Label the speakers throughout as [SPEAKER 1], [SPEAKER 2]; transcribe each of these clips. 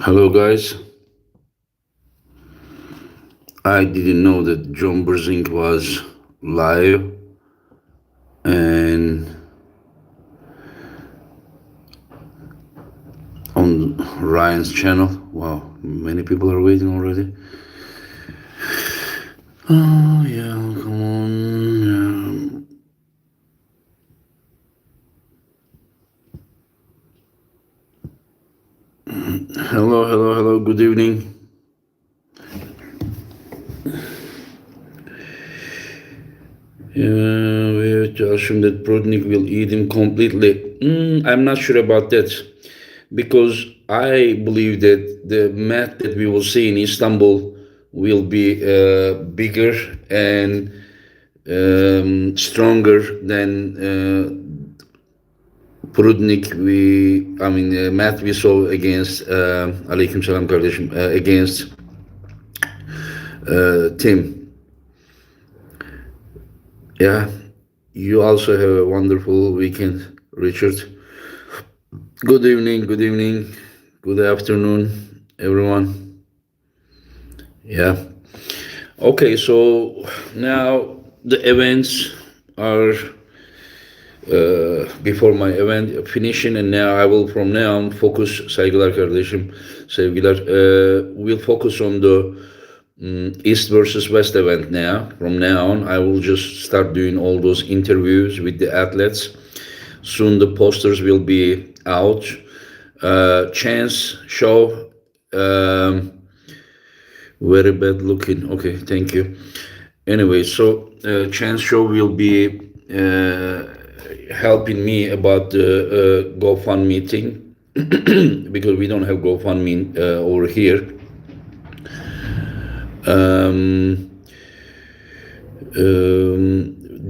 [SPEAKER 1] Hello, guys. I didn't know that John Berzink was live and on Ryan's channel. Wow, many people are waiting already. Oh, yeah, come on. Hello, good evening. We assume that Prudnik will eat him completely. I'm not sure about that because I believe that the mat that we will see in Istanbul will be bigger and stronger than Prudnik. Mat we saw against Aleyküm Selam kardeşim, against Tim. Yeah, you also have a wonderful weekend, Richard. Good evening, good afternoon, everyone. Yeah. Okay, so now the events are before my event finishing, and now I will from now on focus, saygılar kardeşim, sevgiler, we'll focus on the East versus West event now. From now on, I will just start doing all those interviews with the athletes. Soon the posters will be out. Chance show, very bad looking. Okay, thank you. Anyway, so Chance show will be helping me about the GoFundMe thing because we don't have GoFundMe over here.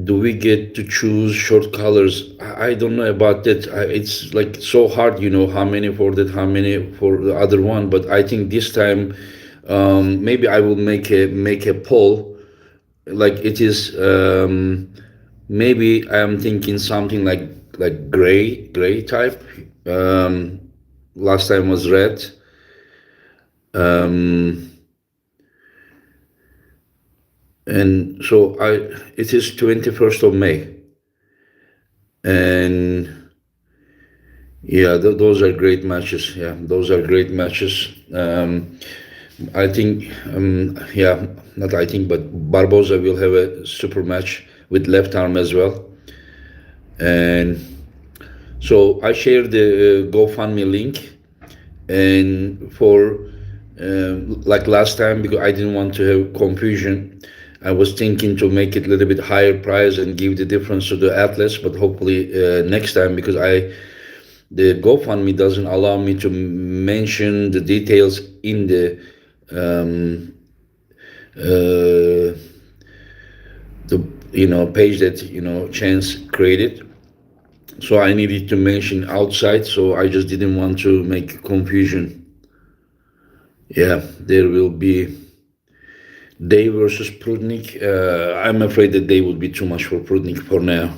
[SPEAKER 1] Do we get to choose short colors? I don't know about that. It's like so hard, how many for that, how many for the other one. But I think this time, maybe I will make a poll, like it is. Maybe I'm thinking something like gray type. Last time was red. And so it is 21st of May. And yeah, those are great matches. Yeah, those are great matches. I think, but Barboza will have a super match with left arm as well. And so I shared the GoFundMe link, and for like last time, because I didn't want to have confusion, I was thinking to make it a little bit higher price and give the difference to the athletes, but hopefully next time, because the GoFundMe doesn't allow me to mention the details in the page that Chance created. So I needed to mention outside, so I just didn't want to make confusion. Yeah, there will be Day versus Prudnik. I'm afraid that Day would be too much for Prudnik for now.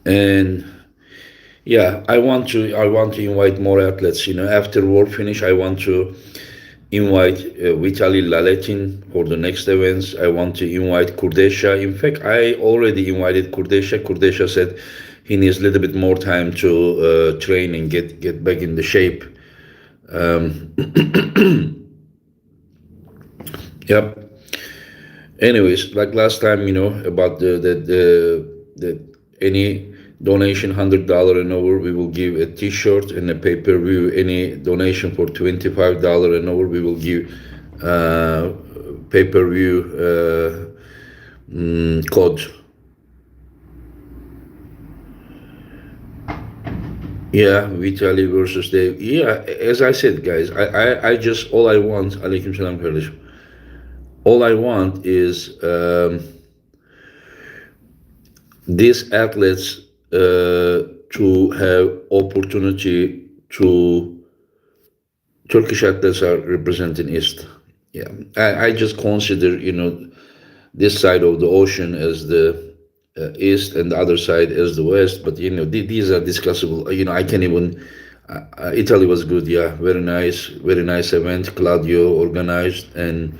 [SPEAKER 1] And yeah, I want to invite more athletes. After war finish, I want to invite Vitaly Laletin for the next events. I want to invite Kurdesha. In fact, I already invited Kurdesha. Kurdesha said he needs a little bit more time to train and get back in the shape. Yep. Anyways, like last time, about the any donation $100 and over, we will give a T-shirt and a pay-per-view. Any donation for $25 and over, we will give pay-per-view code. Yeah, Vitaly versus Dave. Yeah, as I said, guys, I just all I want. Aleyküm selam kardeşim. All I want is these athletes to have opportunity to. Turkish athletes are representing East. Yeah, I just consider this side of the ocean as the East and the other side as the West. But these are discussable. I can't even Italy was good, yeah, very nice event. Claudio organized, and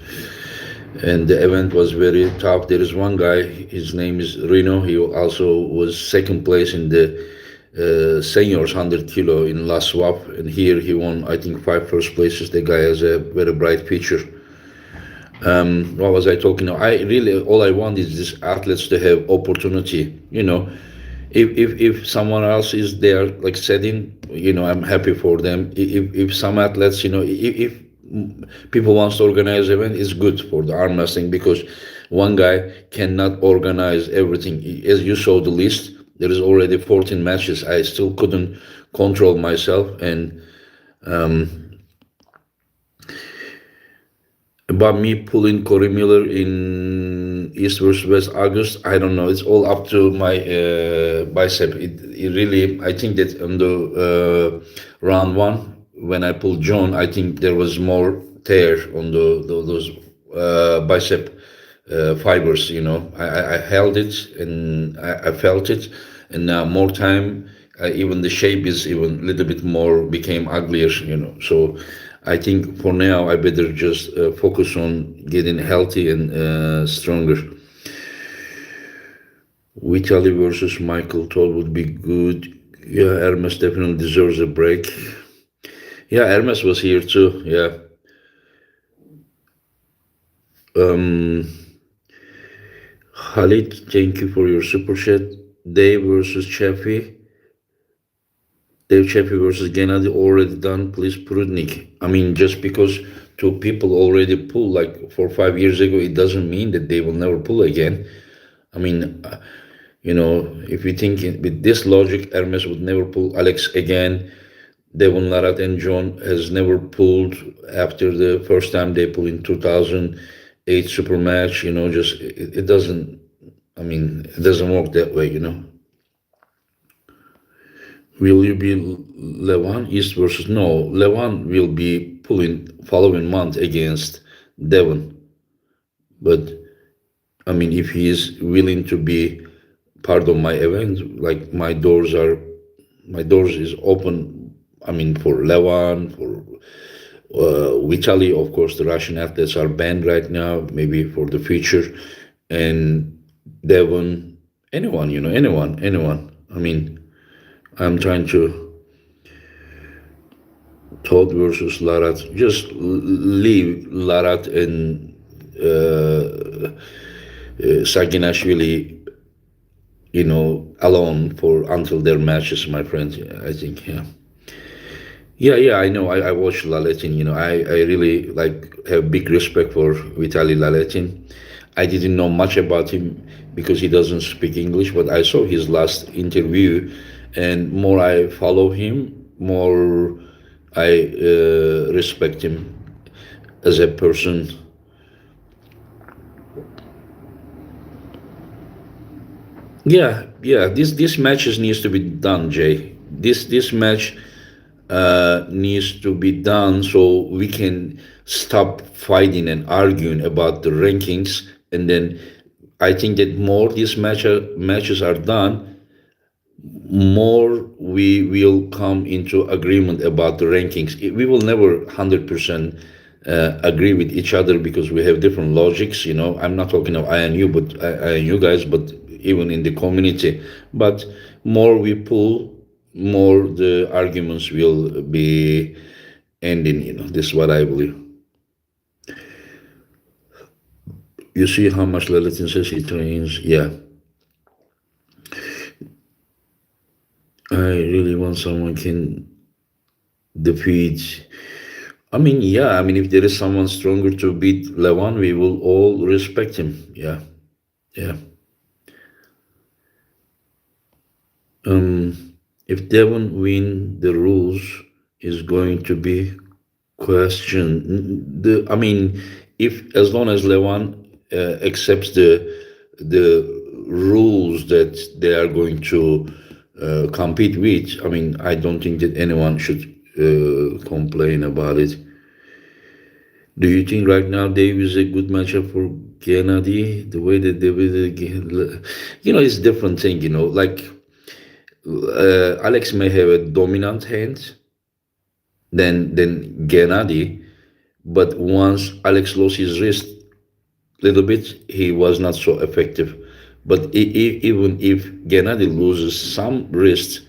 [SPEAKER 1] the event was very tough. There is one guy, his name is Rino. He also was second place in the seniors 100 kilo in last swap, and here he won, I think, five first places. The guy has a very bright future. What was I talking about? I really, all I want is these athletes to have opportunity. If someone else is there like setting, I'm happy for them. If some athletes, if people wants to organize event, it's good for the arm wrestling, because one guy cannot organize everything. As you saw the list, there is already 14 matches. I still couldn't control myself. And about me pulling Corey Miller in East versus West August, I don't know. It's all up to my bicep. It really, I think that on the round one, when I pulled John, I think there was more tear on those bicep fibers. I held it and I felt it, and now more time, even the shape is even a little bit more became uglier. So I think for now I better just focus on getting healthy and stronger. Vitali versus Michael Toll would be good. Yeah, Hermes definitely deserves a break. Yeah, Hermes was here too. Yeah. Khalid, thank you for your super chat. Dave versus Chaffee. Dave Chappie versus Gennady already done. Please, Prudnik. I mean, just because two people already pulled like 4 or 5 years ago, it doesn't mean that they will never pull again. I mean, if you think with this logic, Hermes would never pull Alex again. Devon Larat and John has never pulled after the first time they pulled in 2008 super match. Just it doesn't. I mean, it doesn't work that way. Will you be Levan East versus no? Levan will be pulling following month against Devon, but I mean, if he is willing to be part of my event, like my doors is open. I mean, for Levan, for Vitaly, of course, the Russian athletes are banned right now. Maybe for the future, and Devon, anyone, anyone. I mean, I'm trying to Todd versus Larat. Just leave Larat and Saginashvili, alone for until their matches, my friend. I think, yeah. Yeah, I know. I watched Laletin. I really have big respect for Vitaly Laletin. I didn't know much about him because he doesn't speak English, but I saw his last interview, and more I follow him, more I respect him as a person. Yeah. This matches needs to be done, Jay. This match needs to be done so we can stop fighting and arguing about the rankings, and then I think that more these matches are done, more we will come into agreement about the rankings. We will never 100% agree with each other because we have different logics. I'm not talking of INU, but INU guys, but even in the community. But more we pull, more the arguments will be ending. This is what I believe. You see how much Leletin says he trains. Yeah. I really want someone can defeat. I mean, yeah. I mean, if there is someone stronger to beat Levan, we will all respect him. Yeah. If Devon win, the rules is going to be questioned. I mean, if as long as Levan accepts the rules that they are going to compete with, I mean, I don't think that anyone should complain about it. Do you think right now Dave is a good matchup for Gennady? The way that it's different thing. Like Alex may have a dominant hand, than Gennady. But once Alex lost his wrist little bit, he was not so effective. But even if Gennady loses some wrist,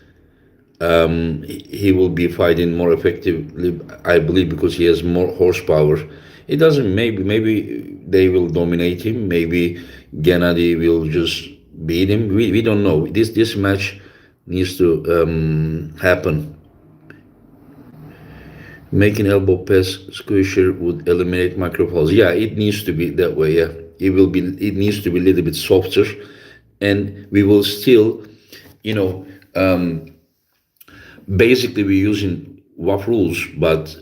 [SPEAKER 1] he will be fighting more effectively, I believe, because he has more horsepower. It doesn't. Maybe they will dominate him. Maybe Gennady will just beat him. We don't know. This match needs to happen. Making elbow pass squisher would eliminate microfalls. Yeah, it needs to be that way. Yeah, it will be. It needs to be a little bit softer, and we will still, you know, basically we're using WAF rules, but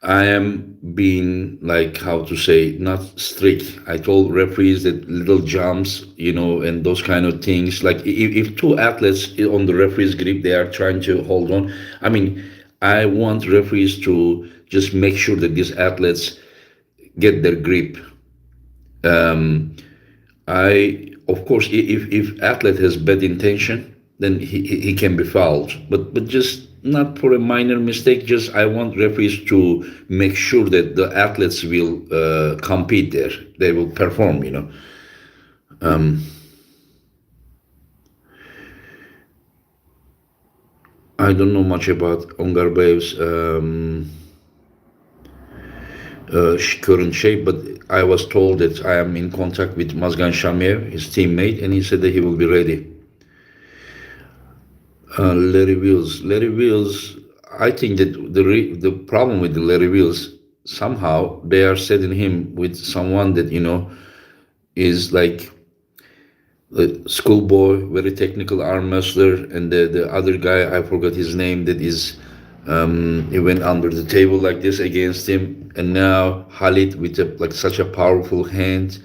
[SPEAKER 1] I am being, like, how to say, not strict. I told referees that little jumps, and those kind of things. Like if two athletes on the referee's grip, they are trying to hold on. I mean, I want referees to just make sure that these athletes get their grip. Of course, if athlete has bad intention, then he can be fouled. But just not for a minor mistake. Just I want referees to make sure that the athletes will compete there. They will perform. I don't know much about Ongarbayev's current shape, but I was told that I am in contact with Mazgan Shamiev, his teammate, and he said that he will be ready. Larry Wheels. Larry Wheels, I think that the problem with the Larry Wheels, somehow they are setting him with someone that, is like a schoolboy, very technical arm wrestler, and the other guy, I forgot his name, that is, he went under the table like this against him, and now Khalid with like such a powerful hand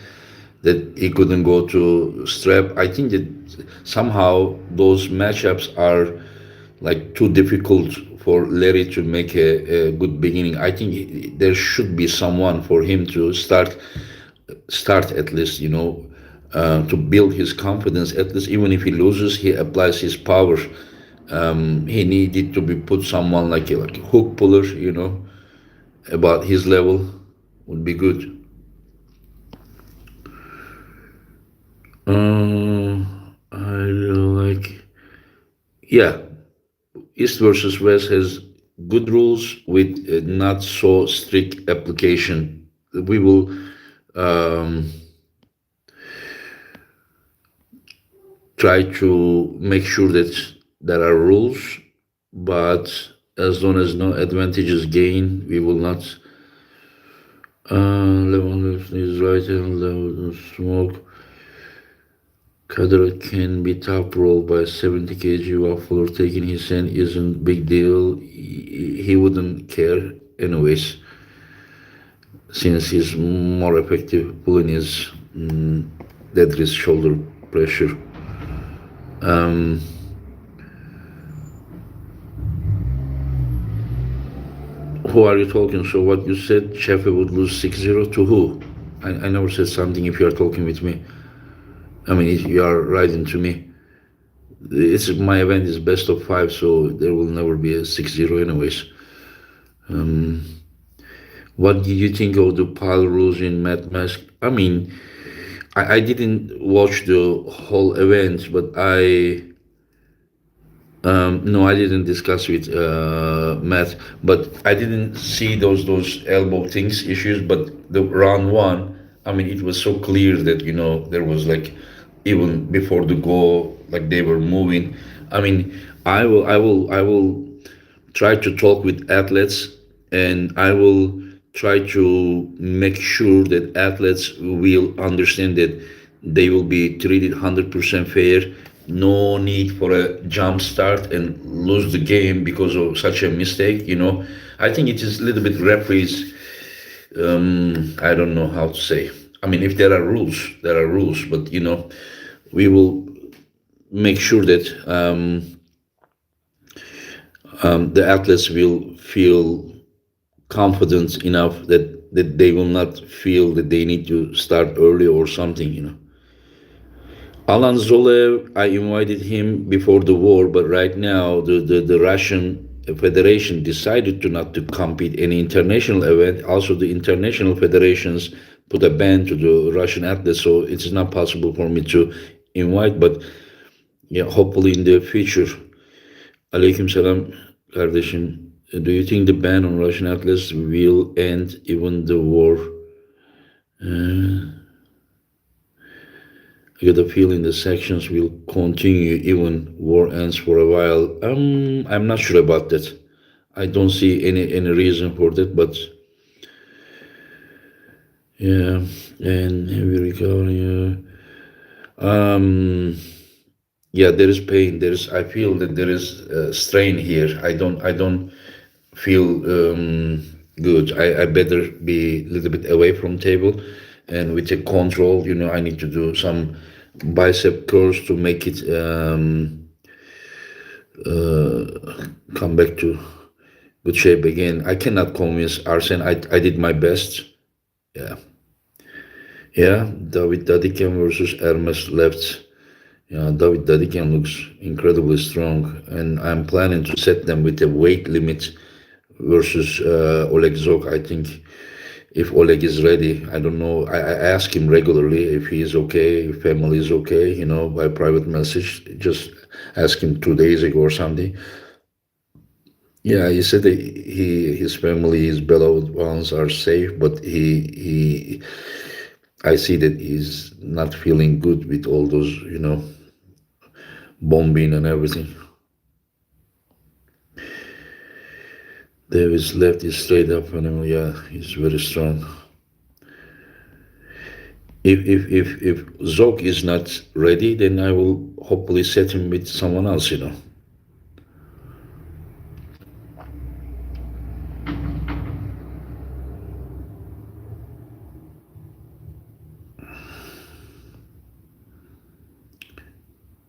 [SPEAKER 1] that he couldn't go to strap. I think that somehow those matchups are like too difficult for Larry to make a good beginning. I think there should be someone for him to start at least, to build his confidence. At least even if he loses, he applies his power. He needed to be put someone like a hook puller, about his level would be good. I like, yeah, East versus West has good rules with not so strict application. We will try to make sure that there are rules, but as long as no advantage is gained, we will not. Level is right and level smoke. Kader can be top rolled by 70 kg waffler. Taking his hand isn't big deal. He wouldn't care anyways, since he's more effective pulling his dead wrist shoulder pressure. Who are you talking? So what you said, Sheffield would lose 6-0 to who? I never said something. If you are talking with me, I mean, if you are writing to me, it's my event is best of 5, so there will never be a 6-0 anyways. What did you think of the pile rules in Mad Mask? I mean, I didn't watch the whole event, but no, I didn't discuss with Matt, but I didn't see those elbow things issues. But the round one, I mean, it was so clear that there was like, even before the goal, like they were moving. I mean, I will try to talk with athletes, and I will try to make sure that athletes will understand that they will be treated 100% fair. No need for a jump start and lose the game because of such a mistake. I think it is a little bit referees. I don't know how to say. I mean, if there are rules, there are rules, but we will make sure that the athletes will feel confident enough that they will not feel that they need to start early or something. Alan Zolev, I invited him before the war, but right now the Russian Federation decided to not to compete any international event. Also, the international federations put a ban to the Russian athletes, so it's not possible for me to invite. But yeah, hopefully in the future. Aleyküm selam kardeşim. Do you think the ban on Russian athletes will end even the war? I get a feeling the sanctions will continue even war ends for a while. I'm not sure about that. I don't see any reason for that, but yeah, and we recover. Yeah. Yeah, there is pain. There is. I feel that there is strain here. I don't feel good. I better be a little bit away from table, and with a control. I need to do some bicep curls to make it come back to good shape again. I cannot convince Arsen. I did my best. Yeah, yeah. David Dadikian versus Hermes left. Yeah, David Dadikian looks incredibly strong, and I'm planning to set them with a weight limit versus Oleg Zok. I think if Oleg is ready, I don't know. I ask him regularly if he is okay, if family is okay, by private message. Just ask him 2 days ago or something. Yeah, he said that his family, his beloved ones are safe, but I see that he's not feeling good with all those, bombing and everything. Davis left is straight up on him. Yeah, he's very strong. If Zog is not ready, then I will hopefully set him with someone else.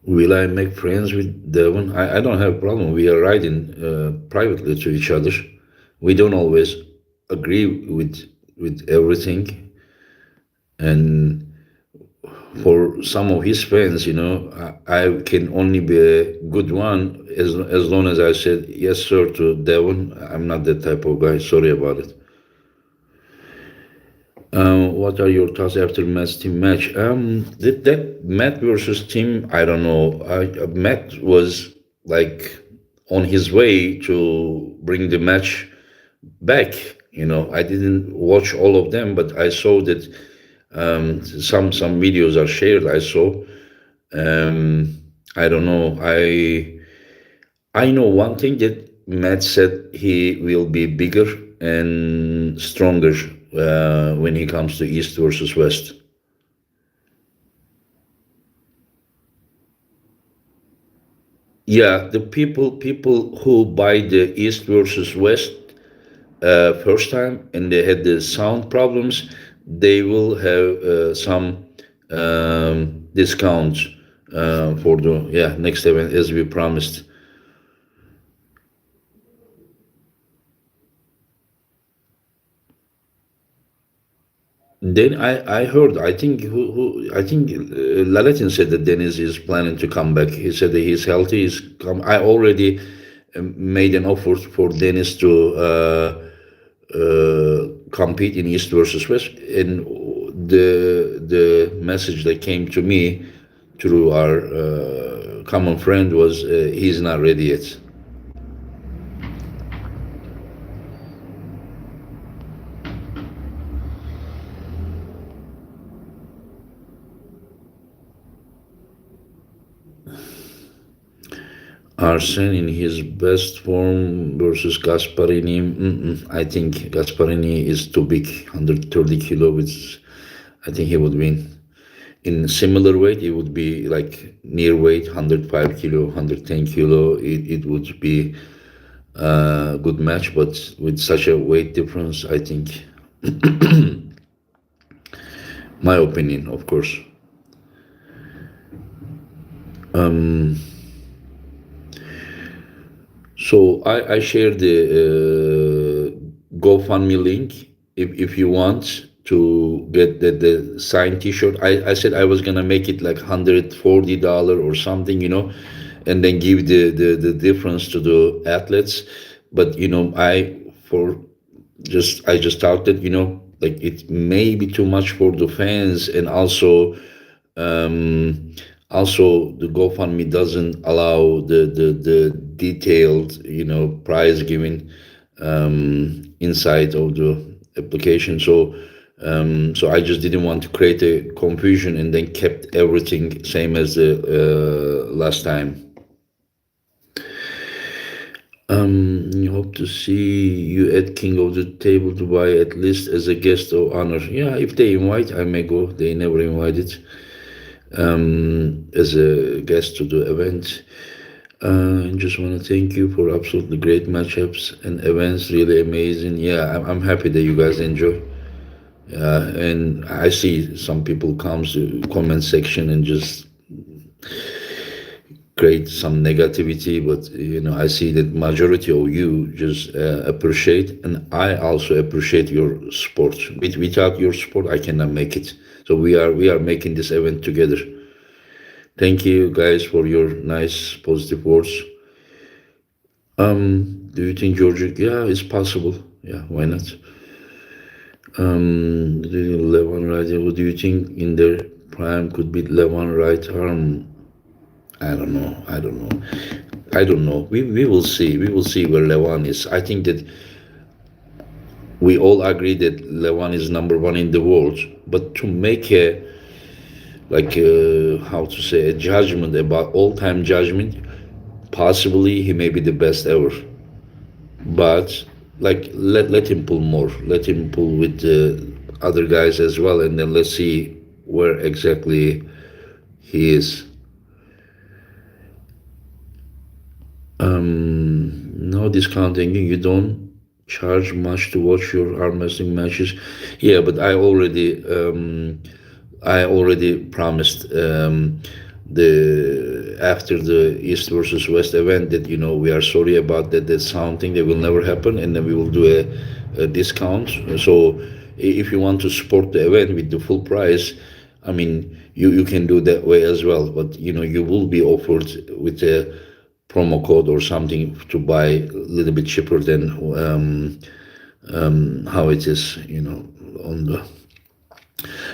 [SPEAKER 1] Will I make friends with Devon? I don't have a problem. We are writing privately to each other. We don't always agree with everything, and for some of his fans, I can only be a good one as long as I said yes, sir, to Devon. I'm not that type of guy. Sorry about it. What are your thoughts after Matt's team match? That Matt versus team, I don't know. Matt was like on his way to bring the match back. I didn't watch all of them, but I saw that some videos are shared. I saw. I don't know. I know one thing that Matt said he will be bigger and stronger when he comes to East versus West. Yeah, the people who buy the East versus West first time and they had the sound problems, they will have some discounts for the next event as we promised. Then I heard, I think I think Lalatin said that Dennis is planning to come back. He said that he's healthy. He's come. I already made an offer for Dennis to compete in East versus West, and the message that came to me through our common friend was he's not ready yet. Arsen in his best form versus Gasparini. I think Gasparini is too big, 130 kilo. I think he would win. In similar weight, it would be like near weight, 105 kilo, 110 kilo. It would be a good match, but with such a weight difference, I think, my opinion, of course. So I share the GoFundMe link if you want. to get the signed T-shirt. I said I was gonna make it like $140 or something, and then give the difference to the athletes. But for I just thought that like it may be too much for the fans, and also the GoFundMe doesn't allow the detailed prize giving inside of the application. So I just didn't want to create a confusion, and then kept everything same as the last time. Hope to see you at King of the Table Dubai at least as a guest of honor. Yeah, if they invite, I may go. They never invited as a guest to the event. Just want to thank you for absolutely great matchups and events. Really amazing. Yeah, I'm happy that you guys enjoy. And I see some people comes to comment section and just create some negativity, but I see that majority of you just appreciate, and I also appreciate your support. Without your support, I cannot make it. So we are making this event together. Thank you guys for your nice positive words. Do you think Georgia? Yeah, it's possible. Yeah, why not? Levan right. What do you think in their prime could beat Levan right arm? I don't know. I don't know. We will see. We will see where Levan is. I think that we all agree that Levan is number one in the world. But to make a how to say, a judgment about all-time judgment, possibly he may be the best ever. But let him pull more. Let him pull with the other guys as well, and then let's see where exactly he is. No discounting. You don't charge much to watch your arm wrestling matches. Yeah, but I already promised the after the East versus West event that we are sorry about that sound thing. That will never happen, and then we will do a discount. So if you want to support the event with the full price, I mean you can do that way as well. But you will be offered with a promo code or something to buy a little bit cheaper than how it is, on the.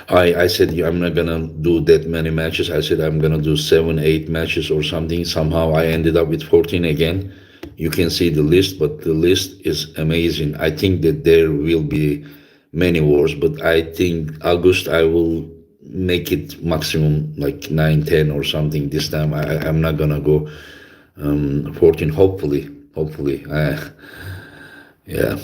[SPEAKER 1] I said I'm not gonna do that many matches. I said I'm gonna do 7, 8 matches or something. Somehow I ended up with 14 again. You can see the list, but the list is amazing. I think that there will be many wars, but I think August I will make it maximum like 9, 10 or something. This time I'm not gonna go 14. Hopefully. Yeah.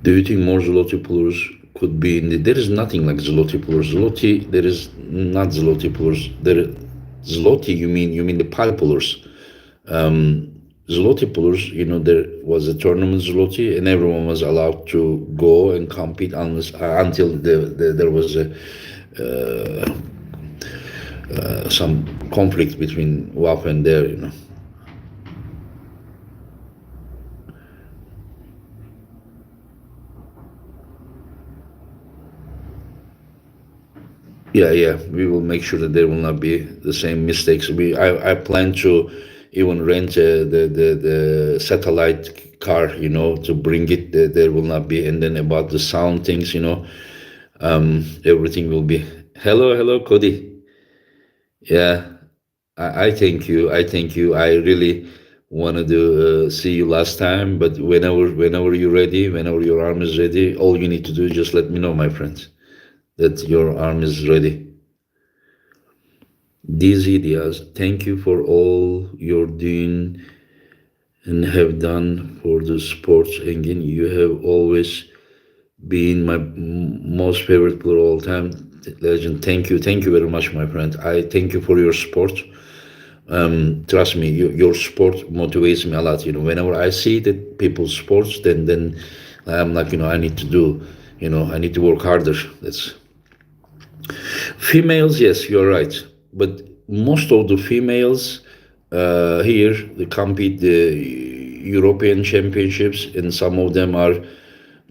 [SPEAKER 1] Do you think more Zloty pullers could be in the? There is nothing like Zloty pullers. There is not Zloty pullers. Zloty, you mean the pile pullers. Zloty pullers, there was a tournament Zloty, and everyone was allowed to go and compete until there was some conflict between WAF and there. Yeah. We will make sure that there will not be the same mistakes. I plan to even rent the satellite car, to bring it. There will not be. And then about the sound things, everything will be. Hello, Cody. Yeah, I thank you. I really wanted to see you last time, but whenever you're ready, whenever your arm is ready, all you need to do is just let me know, my friends, that your arm is ready. DZ Diaz, thank you for all you're doing and have done for the sports. Engin, you have always been my most favorite player of all time. Legend, thank you very much, my friend. I thank you for your support. Trust me, your support motivates me a lot. Whenever I see that people sports, then I'm like, I need to do, I need to work harder. That's females. Yes, you're right. But most of the females here they compete the European championships, and some of them are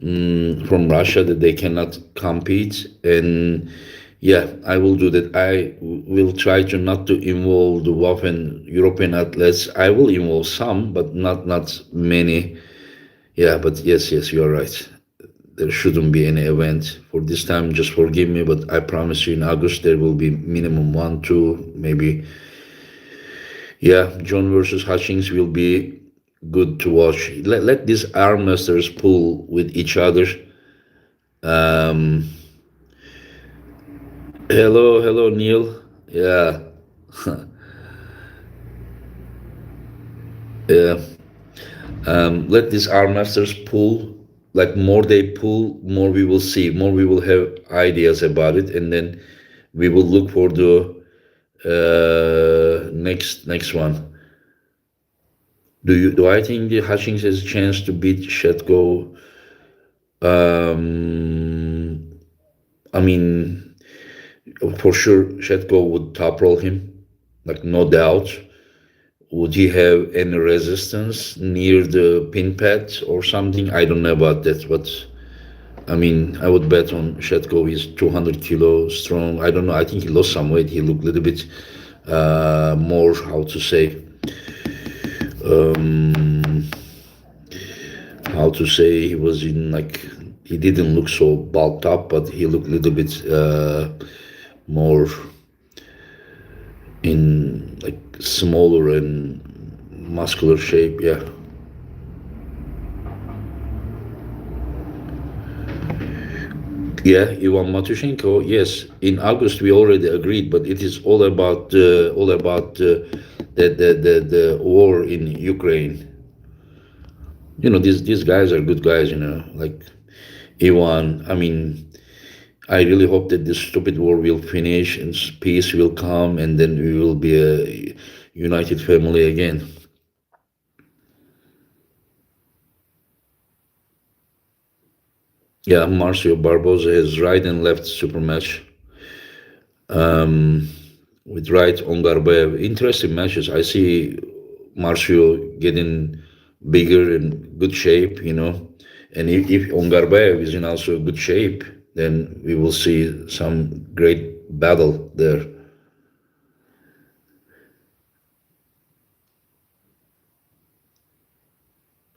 [SPEAKER 1] from Russia that they cannot compete. And yeah, I will do that. I will try to not to involve the WAF and European athletes. I will involve some, but not many. Yeah, but yes, you are right. There shouldn't be any event for this time. Just forgive me, but I promise you in August there will be minimum one, two, maybe. Yeah, John versus Hutchings will be good to watch. Let these arm masters pull with each other. Um, hello, Neil. Yeah, yeah. Let these arm masters pull. Like more they pull, more we will see, more we will have ideas about it, and then we will look for the next one. Do I think the Hutchings has a chance to beat Shetko? Um, I mean, for sure, Shetko would top roll him, like no doubt. Would he have any resistance near the pin pad or something? I don't know about that, but I mean, I would bet on Shetko. He's 200 kilo strong. I don't know. I think he lost some weight. He looked a little bit more, how to say, um, how to say, he was in like, he didn't look so bulked up, but he looked a little bit more in like smaller and muscular shape. Yeah. Yeah, Ivan Matushenko. Yes, in August we already agreed, but it is all about the war in Ukraine. These guys are good guys. Like Ivan. I mean, I really hope that this stupid war will finish and peace will come, and then we will be a united family again. Yeah, Marcio Barboza has right and left super match. With right Ongarbayev. Interesting matches. I see Marcio getting bigger and good shape. And if Ongarbayev is in also good shape, then we will see some great battle there.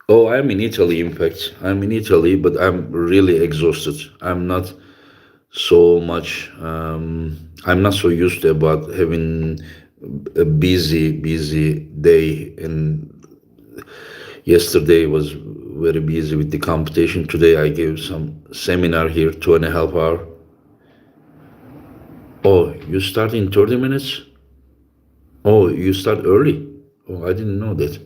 [SPEAKER 1] Oh, I'm in Italy, in fact. I'm in Italy, but I'm really exhausted. I'm not so used to about having a busy day. And yesterday was very busy with the competition. Today I gave some seminar here, 2.5 hours. Oh, you start in 30 minutes? Oh, you start early? Oh, I didn't know that.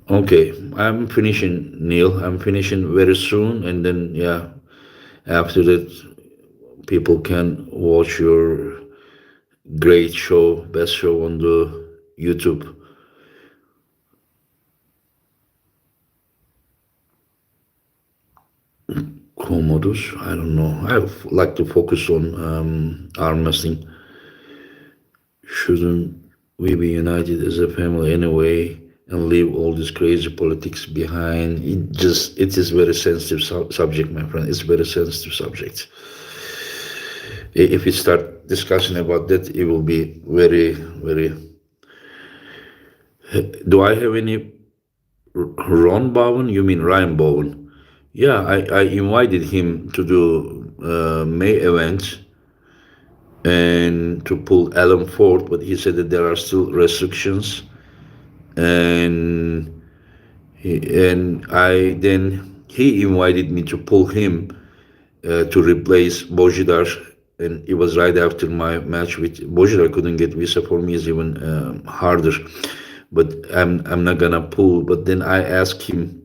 [SPEAKER 1] Okay, I'm finishing, Neil. I'm finishing very soon, and then yeah, after that, people can watch your great show, best show on the YouTube. Commodus, I don't know. I like to focus on arm wrestling. Shouldn't we be united as a family anyway and leave all this crazy politics behind? It is very sensitive subject, my friend. It's very sensitive subject. If we start discussing about that, it will be very, very. Do I have any Ron Bowen? You mean Ryan Bowen? Yeah, I invited him to do May event and to pull Alan Ford, but he said that there are still restrictions, and he invited me to pull him to replace Bojidar, and it was right after my match with Bojidar. Couldn't get visa for me is even harder, but I'm not gonna pull. But then I asked him,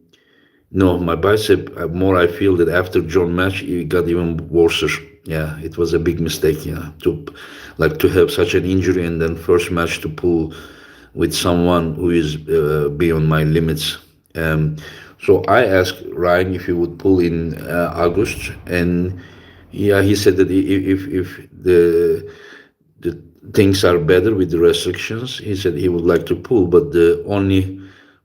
[SPEAKER 1] no, my bicep, more I feel that after John match, it got even worse. Yeah, it was a big mistake, yeah, to have such an injury and then first match to pull with someone who is beyond my limits. So I asked Ryan if he would pull in August, and yeah, he said that if the things are better with the restrictions. He said he would like to pull, but the only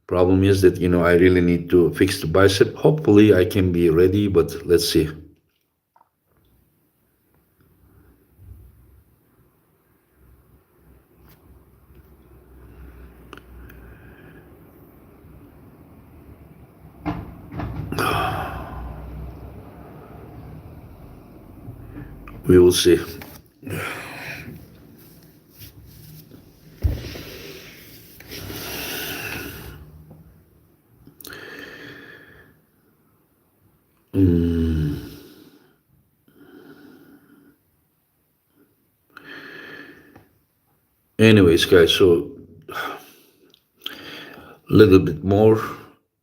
[SPEAKER 1] problem is that I really need to fix the bicep. Hopefully, I can be ready, but let's see. We will see. Anyways, guys, so a little bit more,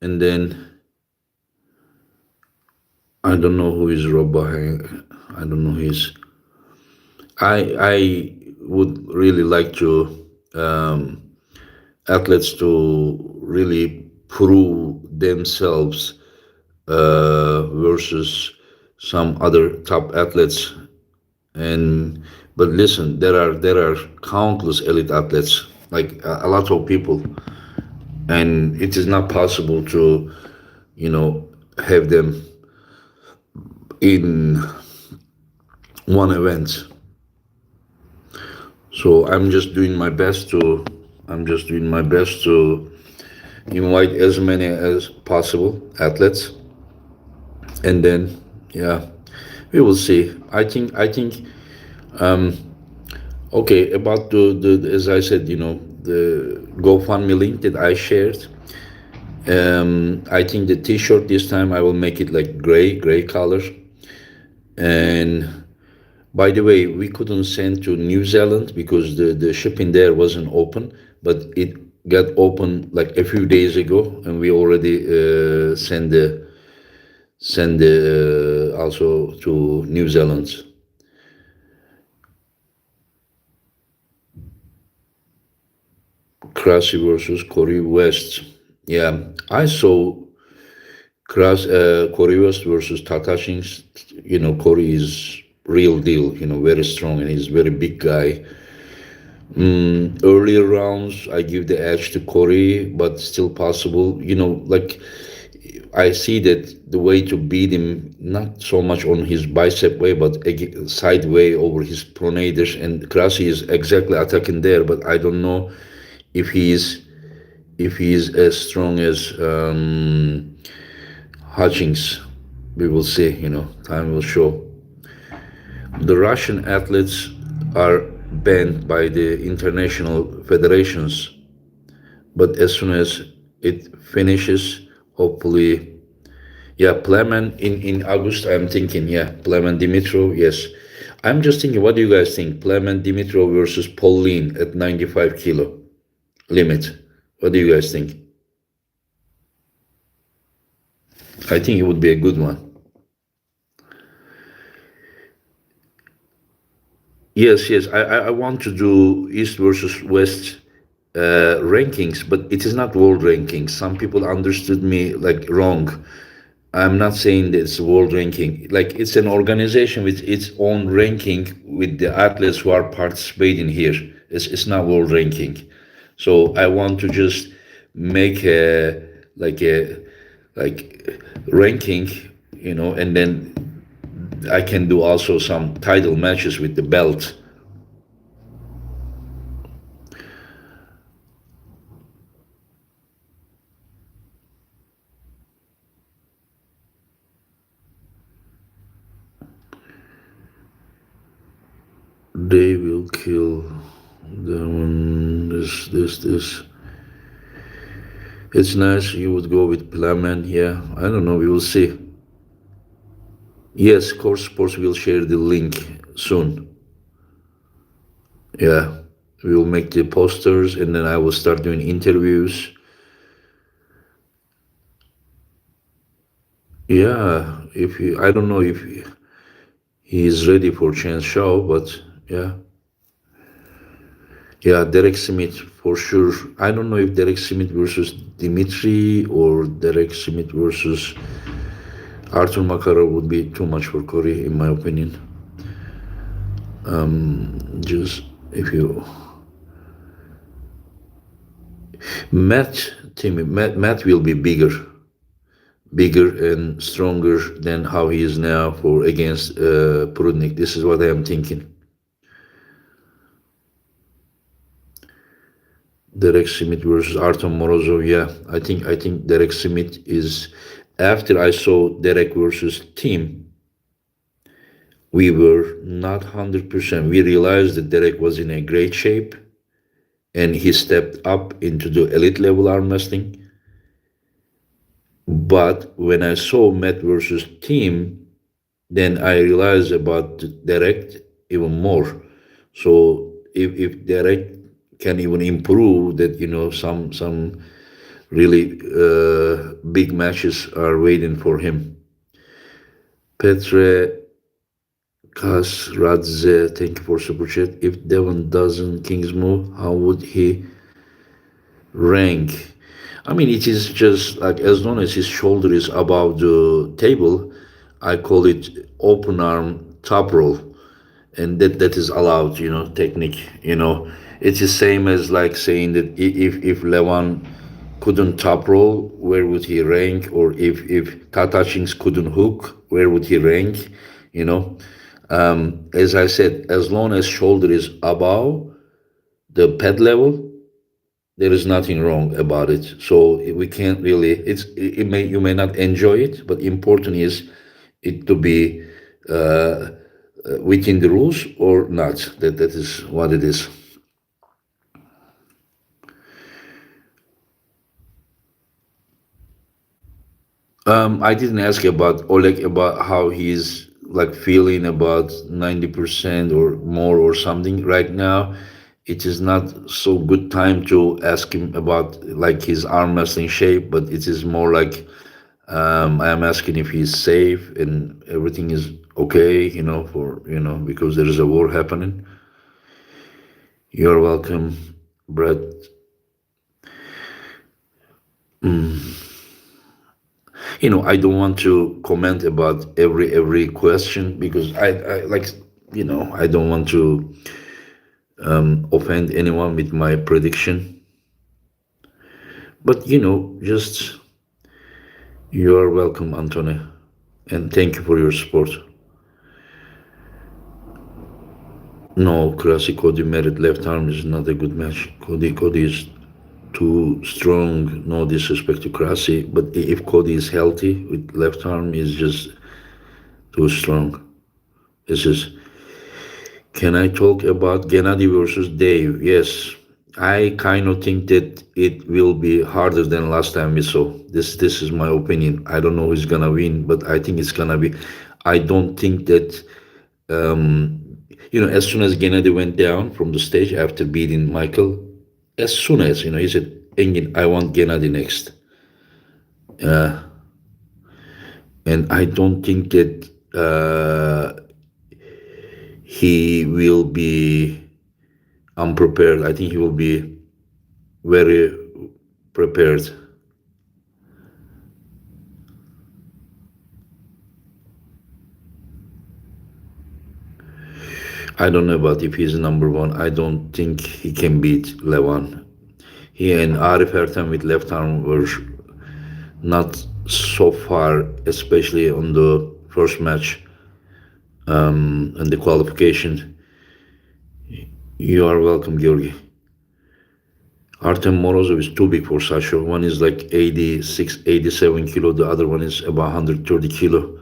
[SPEAKER 1] and then I don't know who is Rob. I don't know his. I would really like to athletes to really prove themselves versus some other top athletes. And but listen, there are countless elite athletes, like a lot of people, and it is not possible to have them in one event. So I'm just doing my best to invite as many as possible athletes, and then yeah, we will see. I think okay, about the as I said, the GoFundMe link that I shared. I think the T-shirt this time I will make it like gray color. And by the way, we couldn't send to New Zealand because the shipping there wasn't open, but it got open like a few days ago, and we already send also to New Zealand. Krasi versus Corey West. Yeah, I saw Corey West versus Tatashins. Corey is real deal. Very strong, and he's very big guy. Earlier rounds, I give the edge to Corey, but still possible. Like I see that the way to beat him, not so much on his bicep way, but side way over his pronators. And Krasi is exactly attacking there, but I don't know if he's as strong as Hutchings. We will see. Time will show. The Russian athletes are banned by the international federations, but as soon as it finishes, hopefully, yeah, Pleman in August. I'm thinking, yeah, Pleman Dimitrov. Yes, I'm just thinking. What do you guys think? Pleman Dimitrov versus Pauline at 95 kilo limit. What do you guys think? I think it would be a good one. Yes. I want to do East versus West rankings, but it is not world rankings. Some people understood me like wrong. I'm not saying that it's world ranking. Like it's an organization with its own ranking with the athletes who are participating here. It's not world ranking. So I want to just make a like ranking, and then I can do also some title matches with the belt. They will kill them. This. It's nice. You would go with Plaman. Yeah, I don't know. We will see. Yes, Core Sports will share the link soon. Yeah, we will make the posters, and then I will start doing interviews. Yeah, I don't know if he is ready for Chance Show, but yeah. Yeah, Derek Smith for sure. I don't know if Derek Smith versus Dimitri or Derek Smith versus Arthur Makarov would be too much for Corey, in my opinion. Just If you Matt will be bigger and stronger than how he is now for against Prudnik. This is what I am thinking. Derek Smith versus Artem Morozov. Yeah, I think Derek Smith is. After I saw Derek versus Team, we were not 100%. We realized that Derek was in a great shape, and he stepped up into the elite level arm wrestling. But when I saw Matt versus Team, then I realized about Derek even more. So if Derek can even improve, that some really big matches are waiting for him. Petre Kasradze, thank you for super chat. If Devon doesn't King's move, how would he rank? I mean, it is just like as long as his shoulder is above the table, I call it open arm top roll, and that is allowed. Technique. It's the same as like saying that if Levan couldn't top roll, where would he rank? Or if Tatachins couldn't hook, where would he rank? You know, as I said, as long as shoulder is above the pad level, there is nothing wrong about it. So we can't really. You may not enjoy it, but important is it to be within the rules or not. That is what it is. I didn't ask about Oleg about how he's like feeling about 90% or more or something right now. It is not so good time to ask him about like his arm wrestling shape, but it is more like I am asking if he's safe and everything is okay, because there is a war happening. You're welcome, Brett. I don't want to comment about every question because I like, I don't want to offend anyone with my prediction. But just you are welcome, Antone, and thank you for your support. No, Classic Cody merit left arm is not a good match. Cody is too strong. No disrespect to Krasi, but if Cody is healthy with left arm, is just too strong. This is. Can I talk about Gennady versus Dave? Yes, I kind of think that it will be harder than last time we saw. This is my opinion. I don't know who's gonna win, but I think it's gonna be. I don't think that as soon as Gennady went down from the stage after beating Michael, as soon as he said, "Engin, I want Gennady next," and I don't think that he will be unprepared. I think he will be very prepared. I don't know about if he's number one. I don't think he can beat Levan. He and Arif Ertem with left arm were not so far, especially on the first match and the qualification. You are welcome, Georgi. Artem Morozov is too big for Sasha. One is like 86, 87 kilo. The other one is about 130 kilo.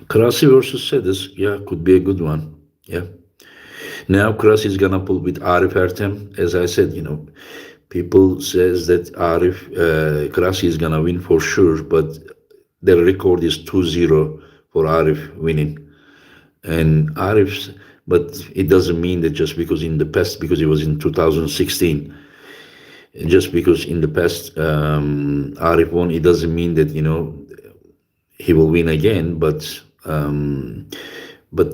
[SPEAKER 1] Krasi versus Sedis, yeah, could be a good one. Yeah. Now Krasi is gonna pull with Arif Ertem. As I said, people says that Krasi is gonna win for sure, but the record is 2-0 for Arif winning. And Arif's, but it doesn't mean that just because in the past, because it was in 2016, just because in the past Arif won, it doesn't mean that he will win again. But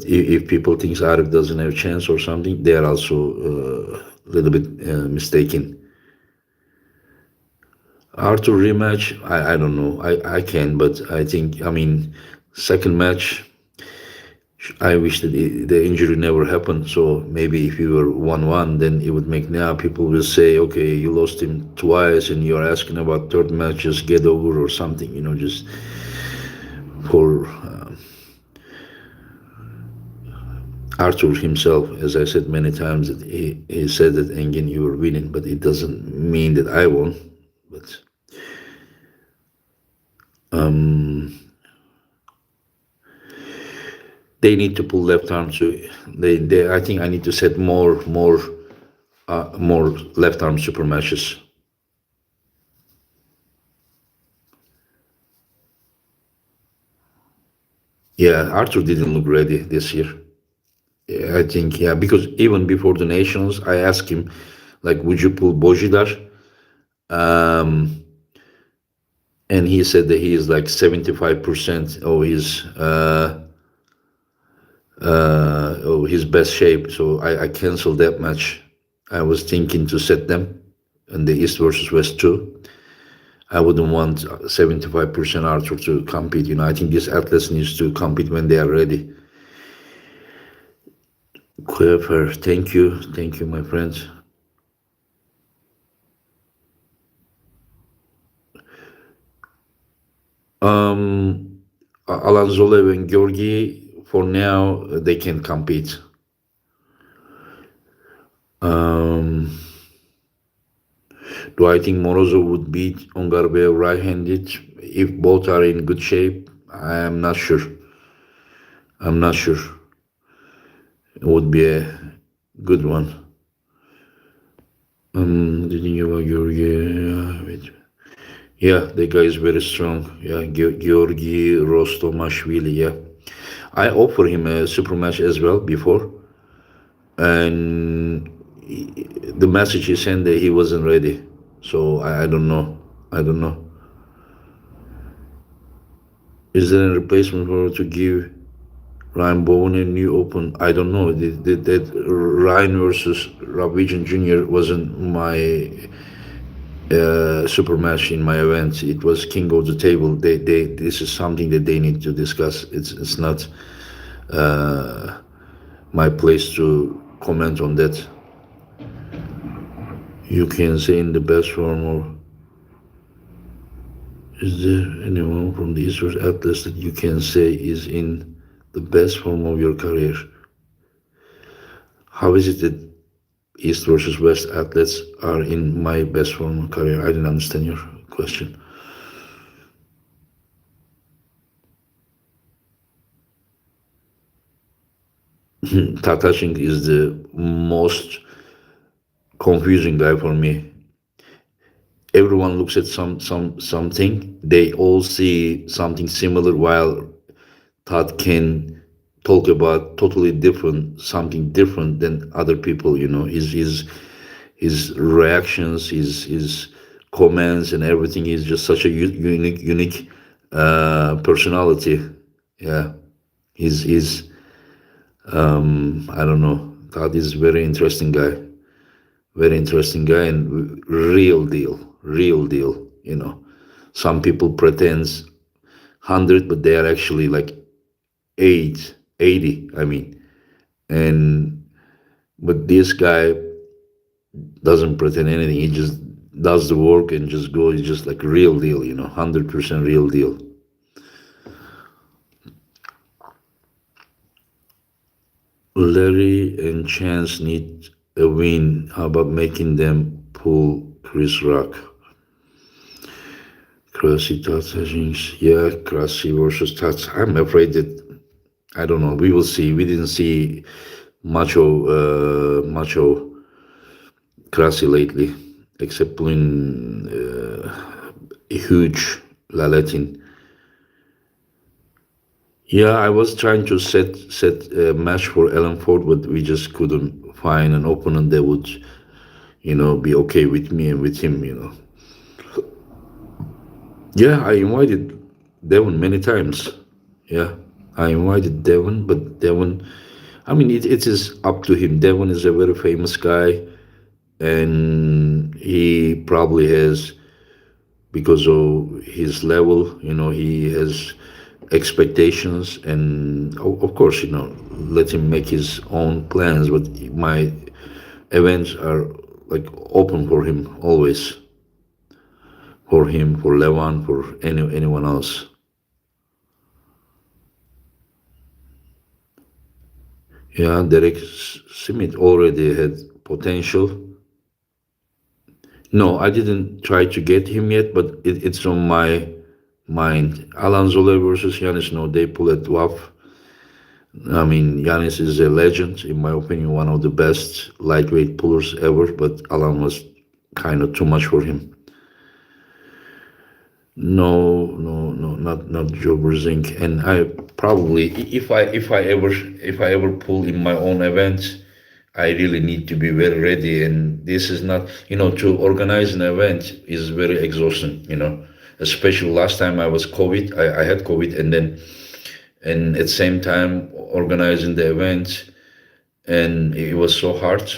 [SPEAKER 1] if people think Arif doesn't have a chance or something, they are also a little bit mistaken. Arthur rematch, I don't know. I can, but I think, second match I wish that the injury never happened. So maybe if you were 1-1, then it would make now people will say, okay, you lost him twice and you're asking about third match, just get over or something, just for Arthur himself, as I said many times, that he said that Engin, you were winning, but it doesn't mean that I won. But they need to pull left arm. So I think I need to set more left arm super matches. Yeah, Arthur didn't look ready this year. Yeah, I think, yeah, because even before the Nations, I asked him, like, would you pull Bojidar? And he said that he is like 75% of his best shape. So I canceled that match. I was thinking to set them in the East versus West too. I wouldn't want 75% Arthur to compete. I think these athletes needs to compete when they are ready. Clever, thank you, my friends. Alan Zolev and Georgi, for now, they can compete. Do I think Morozov would beat Ongarbev right-handed? If both are in good shape, I am not sure. It would be a good one. Didn't you about Georgi? Yeah, the guy is very strong. Yeah, Georgi Rostomashvili, yeah. I offered him a super match as well before. And the message he sent that he wasn't ready. So I don't know. Is there a replacement for to give Ryan Bowen a new open? I don't know. That Ryan versus Robinson Jr. wasn't my super match in my event. It was king of the table. This is something that they need to discuss. It's not my place to comment on that. You can say in the best form, or is there anyone from the Eastern Atlas that you can say is in the best form of your career? How is it that East versus West athletes are in my best form of career? I didn't understand your question. Tatashing is the most confusing guy for me. Everyone looks at something. They all see something similar, while Todd can talk about totally something different than other people. His reactions, his comments, and everything is just such a unique personality. Yeah, he's I don't know. Todd is very interesting guy, and real deal. Some people pretends 100, but they are actually like 80. I mean, but this guy doesn't pretend anything. He just does the work and just goes. He's just like real deal. 100% real deal. Larry and Chance need a win. How about making them pull Chris Rock? Krasi Tats, yeah, Krasi versus Tats. I'm afraid that, I don't know. We will see. We didn't see Macho Krasi lately, except pulling a huge Lalatin. Yeah, I was trying to set a match for Ellen Ford, but we just couldn't find an opponent that would, be okay with me and with him. Yeah, I invited Devon many times. Yeah, I invited Devon, but Devon, I mean, it is up to him. Devon is a very famous guy, and he probably has, because of his level, he has expectations, and of course, let him make his own plans. But my events are like open for him always, for him, for Levan, for anyone else. Yeah, Derek Smith already had potential. No, I didn't try to get him yet, but it's on my mind. Alan Zola versus Yanis, no, they pull at WAF. I mean, Yanis is a legend, in my opinion, one of the best lightweight pullers ever, but Alan was kind of too much for him. No, no, no, not Joe Brzezinski. And I probably, if I ever pull in my own events, I really need to be very ready. And this is not, to organize an event is very exhausting. Especially last time I was COVID, I had COVID, and at the same time organizing the event, and it was so hard.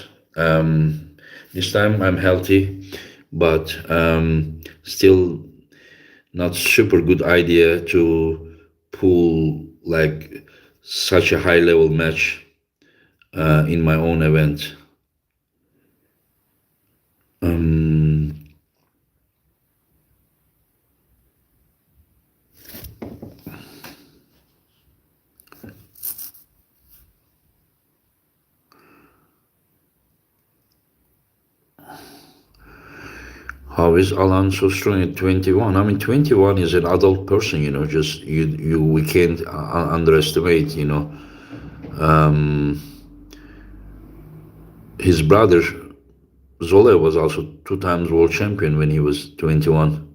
[SPEAKER 1] This time I'm healthy, but still not super good idea to pull like such a high level match in my own event. How is Alan so strong at 21? I mean, 21 is an adult person, just we can't underestimate, his brother Zola was also two times world champion when he was 21.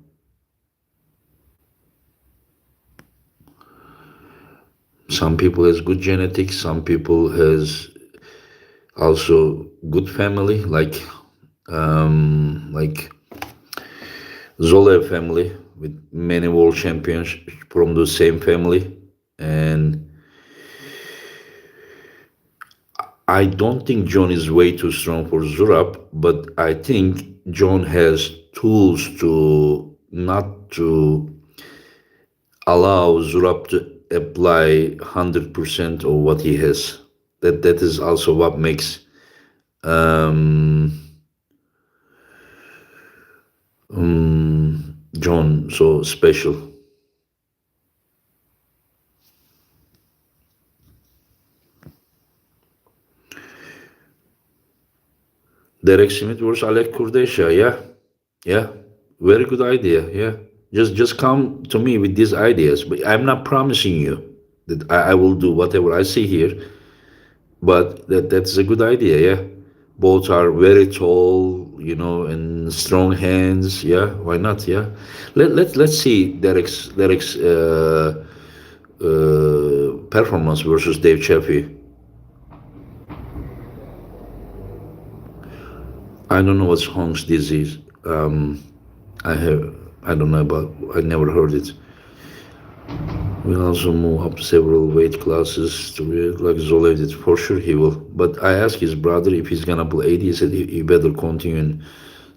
[SPEAKER 1] Some people has good genetics, some people has also good family, like Zola family with many world champions from the same family. And I don't think John is way too strong for Zurab, but I think John has tools to not to allow Zurab to apply 100% of what he has. That is also what makes John so special. Derek Smith versus Alec Kurdesha. Yeah, very good idea. Yeah, just come to me with these ideas. But I'm not promising you that I will do whatever I see here. But that's a good idea. Yeah, both are very tall, and strong hands. Yeah, why not? Yeah, let's see Derek's performance versus Dave Chaffee. I don't know what's Hong's disease. I have, I don't know about, I never heard it. We'll also move up several weight classes to be like Zola did. For sure he will. But I asked his brother if he's gonna pull 80. He said he better continue in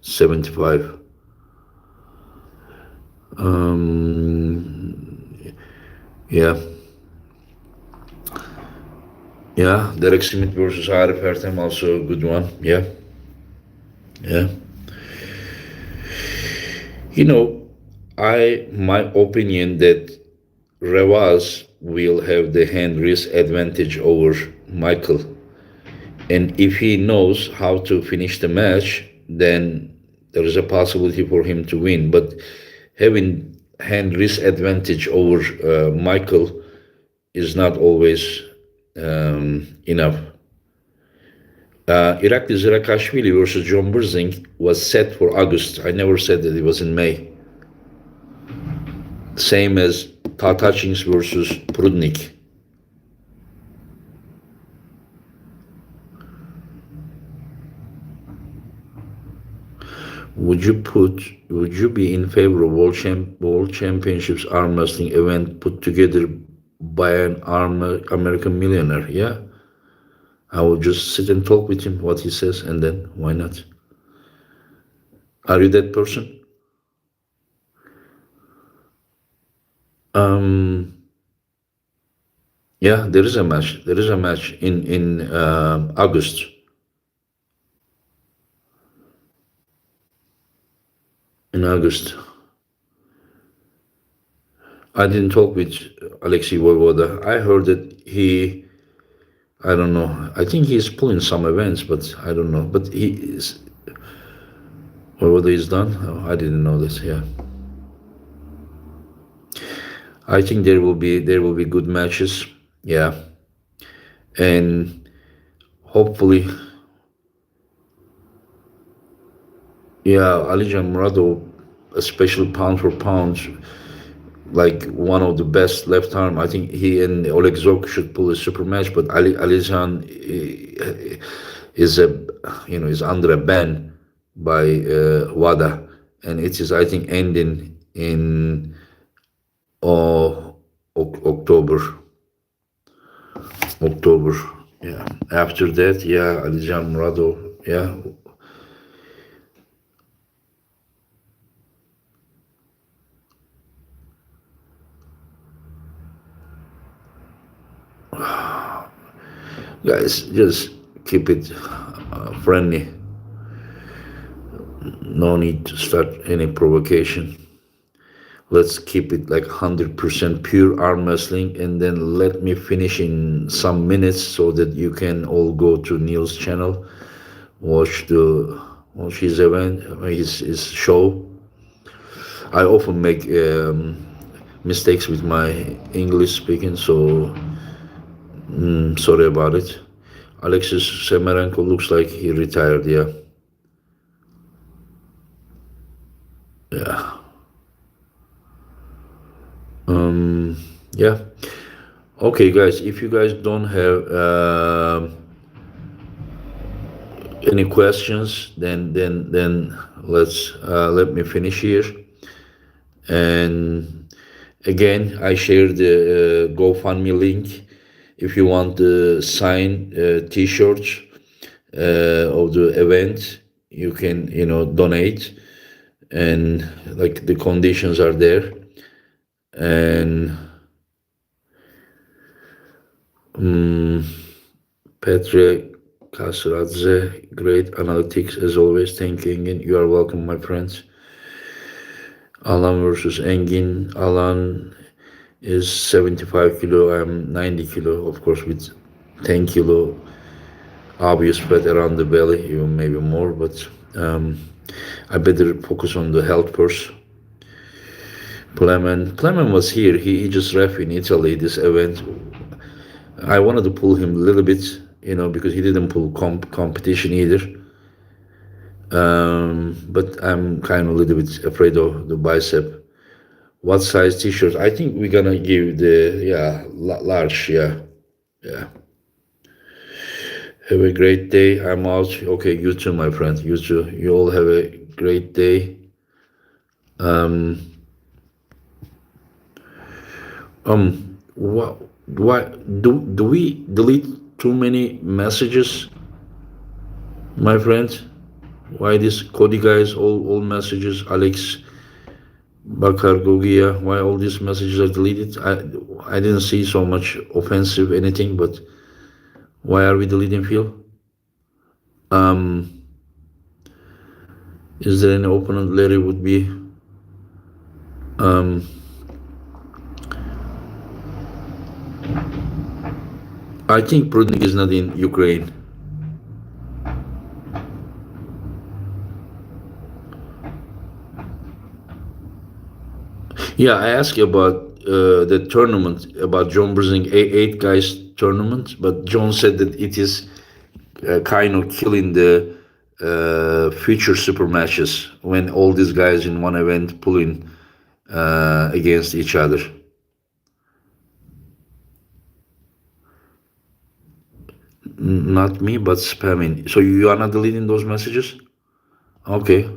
[SPEAKER 1] 75. Yeah. Yeah. Derek Smith versus Arif Ertem, also a good one. Yeah. Yeah. My opinion that Revaz will have the hand wrist advantage over Michael. And if he knows how to finish the match, then there is a possibility for him to win. But having hand wrist advantage over Michael is not always enough. Irakli Zirakashvili versus John Brzezinski was set for August. I never said that it was in May. Same as Tatachins versus Prudnik. Would you be in favor of world championships arm wrestling event put together by an American millionaire? Yeah. I will just sit and talk with him what he says, and then why not? Are you that person? Yeah, there is a match. There is a match in August. In August, I didn't talk with Alexei Voivoda. I heard that he. I don't know. I think he's pulling some events, but I don't know. But he is. Voivoda is done. Oh, I didn't know this. Yeah. I think there will be good matches. Yeah, and hopefully, yeah, Alijan Murado, especially pound for pound, like one of the best left arm. I think he and Oleg Zok should pull a super match, but Alijan is is under a ban by WADA, and it is, I think, ending in October. October. Yeah. After that, yeah, Alijan Murado. Yeah. Guys, just keep it friendly. No need to start any provocation. Let's keep it like 100% pure arm wrestling, and then let me finish in some minutes so that you can all go to Neil's channel, watch his event, his show. I often make mistakes with my English speaking, so sorry about it. Alexis Semerenko looks like he retired. Yeah, yeah, yeah. Okay, guys. If you guys don't have any questions, then let me finish here. And again, I share the GoFundMe link if you want the signed T-shirts of the event. You can donate, and like the conditions are there. And Petre Kasradze, great analytics as always. Thank you, Engin. You are welcome, my friends. Alan versus Engin. Alan is 75 kilo. I'm 90 kilo, of course, with 10 kilo obvious fat around the belly, even maybe more. But I better focus on the health first. Clement was here. He just ref in Italy this event. I wanted to pull him a little bit, because he didn't pull competition either. But I'm kind of a little bit afraid of the bicep. What size T-shirt? I think we're gonna give the large. Yeah. Have a great day. I'm out. Okay, you too, my friend. You too. You all have a great day. Why do we delete too many messages, my friend? Why this Cody guys all messages? Alex Bakar Gogia, why all these messages are deleted? I didn't see so much offensive anything, but why are we deleting, Phil? Is there any opponent Larry would be? I think Prudnik is not in Ukraine. Yeah, I asked you about the tournament, about John Brzing eight guys tournament, but John said that it is kind of killing the future super matches when all these guys in one event pulling against each other. Not me, but spamming. So you are not deleting those messages? Okay.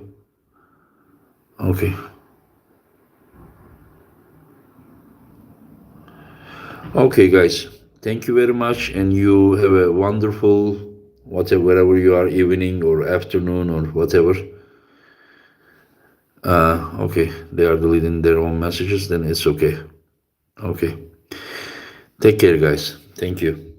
[SPEAKER 1] Okay, guys. Thank you very much, and you have a wonderful wherever you are, evening or afternoon or whatever. Okay, they are deleting their own messages, then it's okay. Okay. Take care, guys. Thank you.